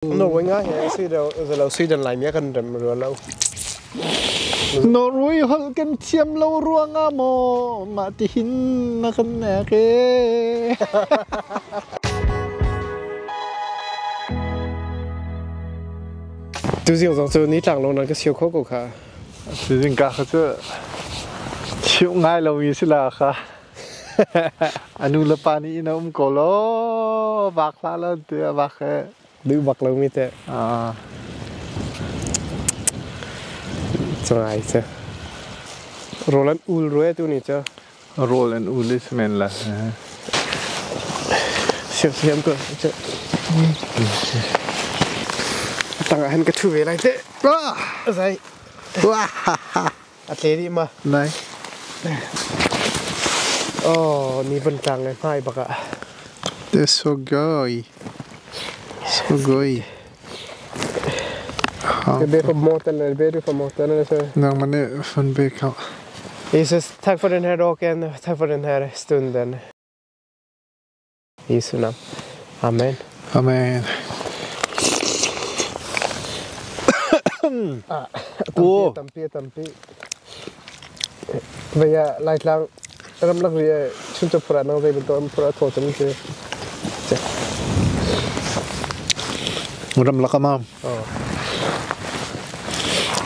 Norway nga si lo si dan lai mia kan rem ro lo Norway hol kan thiam lo ruanga mo ma ti hin na kan na ke tu jing zong zu ni tang lo na ka xiu kho ko kha ti jing ka kha chu chiu ngai lo mi sila kha anu la pani na ko lo bak la lo tu bak du bak lo mi te Rồi chứ Roland ul rồi tu ni chứ Roland ulis men la Siap cơ chứ Tăng anh cái thứ về lại thế Rồi Atlet đi mà Này Ni vẫn tăng này hai bạc ạ Det är så gøy. Så gøy. Det ber för maten eller ber du för maten eller så? Nej, men det från bacon. Jesus, tack för den här dagen. Tack för den här stunden. I Jesu namn. Amen. Amen. Tampi. Vaya light lang. Ram lang ri chunto pura nang dai bentuk pura tho cham che. Ram lakamam.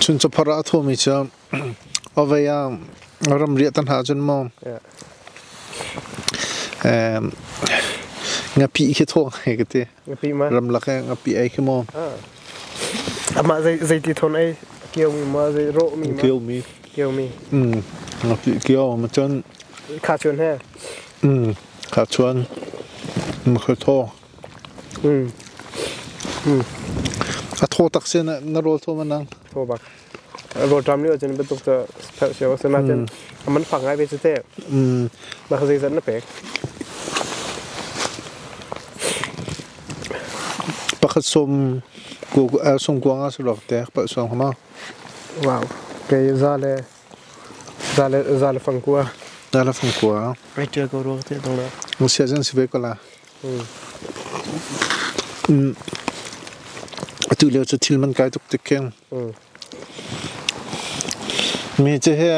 Chun cho para tho mi cha. Avaya ram ri tan ha chun mom. Ngapi ke tho he ke te. Ngapi ma. Ram laka ngapi ai ke mom. Ama zai ti thon ai kieu mi ma zai ro mi ma. Kieu mi. Ngapi kieu ma chun Kha chuan he. Kha chuan. Ma kho tho. A tho tak se na rol tho manang. Tho bak. Ro tram ni chen betuk ta phel xiao se na chen. Man phang ai be se te. Ma kha zai zan na pek. Pakhat som ko som kwanga su lok te pa som hama. Wow. Ke zale phang kwa. Dala phang kwa. Ai chưa có ro te dong la. Mo sia jan sibe ko la. Tu leo cho thil man kai tuk te keng. Mi che he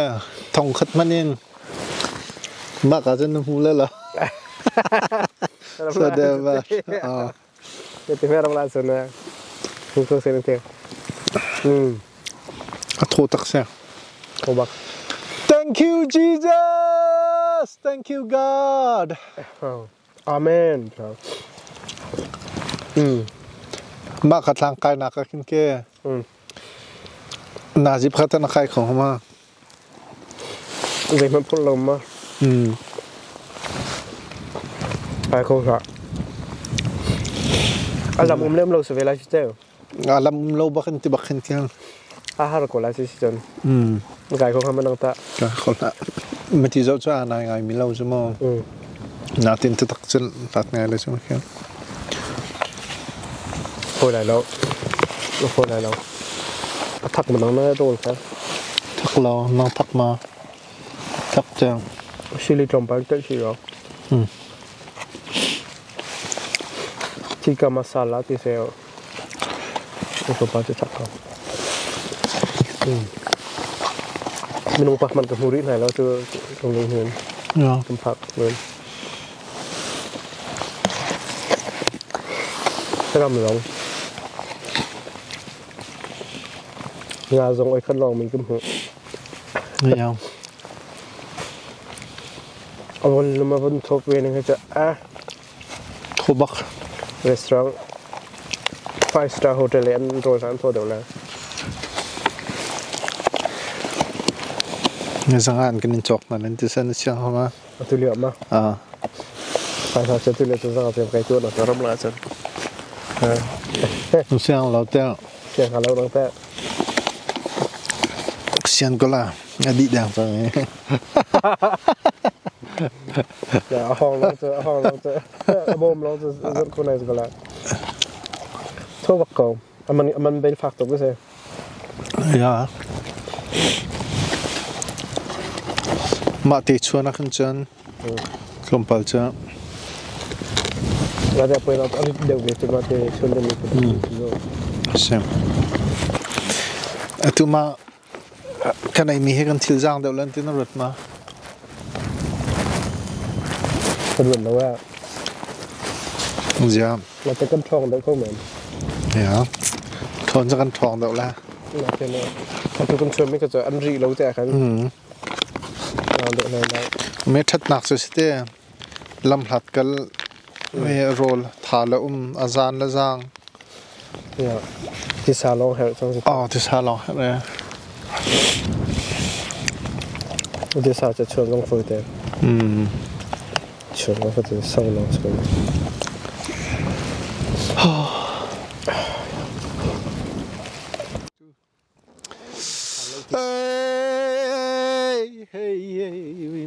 thong khat manin. Ma ka jan hu la la. Sa de ba. Cái tiếng Ram la sơn nè. Không có xem tiếng. A tho tak se. Tho bak. Thank you Jesus. Thank you God. Amen. Ma khat lang kai na ka kin ke. Na jip khat na khai khong ma. Vậy mà phun lồng mà. Phải không ạ? Làm lên lâu sẽ về lại chứ. Làm lâu bakhin ti bakhin kyang. Har ko la chứ chân. Cái không mình đang ta. Ka khola. Ma ti zo cha na ngai mi lâu chu mo. Na tin tu tak chel tak ngai le chu kyang. Phôi lại lâu. Nó phôi lại lâu. Thắc mình đang nói rồi phải. Thak lo na thak ma. Thak chang. Chili trồng bán tới gì rồi. Tikka masala thì sao? Itu pasti cakap. Minum pas man kemuri này lo tu trong linh hồn. Tempat luôn. Seram lòng. Nhà giống ai khăn lòng mình cũng hưởng. Nghe không? Ông mà vẫn thuộc về này chứ Tho bak. Restaurant 5-star hotel and rồi sáng thôi đâu là. Nghe sang an cái chok na nên ti san siang hama. Tu lihat mah. Phải sao tu lihat tu sang cái tu nó ram la chân. Nu siang lo te. Siang kalau orang te. Siang ko la. Adi dang pa. Ya hong lo tu. Bom lo tu dân cô này gọi là. Thôi bạc cầu. Mình bên phạt tục cái gì? Ja. Ma te chuan a khan chan. Kompal cha. Là đẹp bây giờ anh đều biết cho nó thì xuân đến Sim. Tu mà cái này mi hay cần thiếu giang đâu lên tin nó rớt mà. Phần vần đâu à? Dạ. Là cái cân thong đâu không mình? Dạ. Thon cho cần thong đâu là. Là cái này. Tôi cũng chưa mấy cái chỗ ăn rì lâu thế khăn. Được này này. Mấy thắt nặng rồi thế. Lâm hạt cái mấy roll thả là azan là giang. Dạ. Thì salon hết xong. Thì salon hết rồi. Thì saoจะชวนต้องฝึกแต่ชวนก็จะเศร้าลงชวน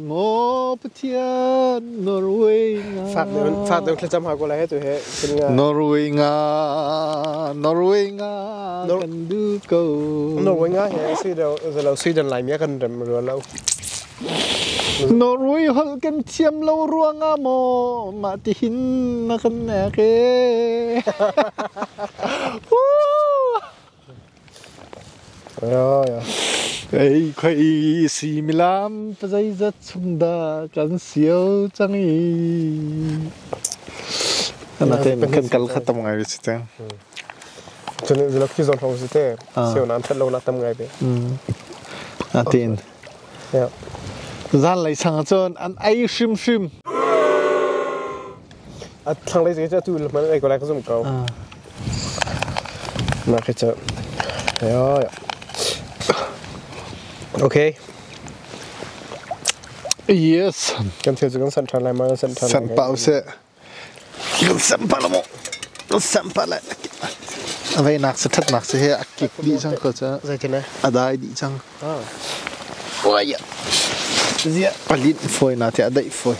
โมปเทียนนอร์เวย์ฝากเดี๋ยวจะจำหากูอะไรให้ตัวเฮ้เป็นไงนอร์เวย์งากันดูกูนอร์เวย์งาเฮ้สิเราซีดันไหลเมียกันเดิมเรือเรานอร์เวย์ฮัลกันเทียมเรารัวงาโมมาติหินนักแน่เก้ไอ้ใครสีมิลามไปใจจัดชุมดากันเสียวจังอีอันนั้นเป็นกันขัดทำไงไปสิเจ้าจนเราคิดส่วนของสิเต้เสียวน้ำทัดลงน้ำทำไงไปอันตีนร้านไหลสังจรอันไอชิมทางไหลสิจะตูมันไอ้ก็ไรก็สมเก่ามาแค่จะOkay. Yes. Kan til kan sentrale nei, men sentrale. Sen pause. Kan sempala mo. Kan sempala. Avai nak se that nak se he akik di chang ko cha. Sai chena. Adai di chang. Oi ya. Zia palit foi na te adai foi.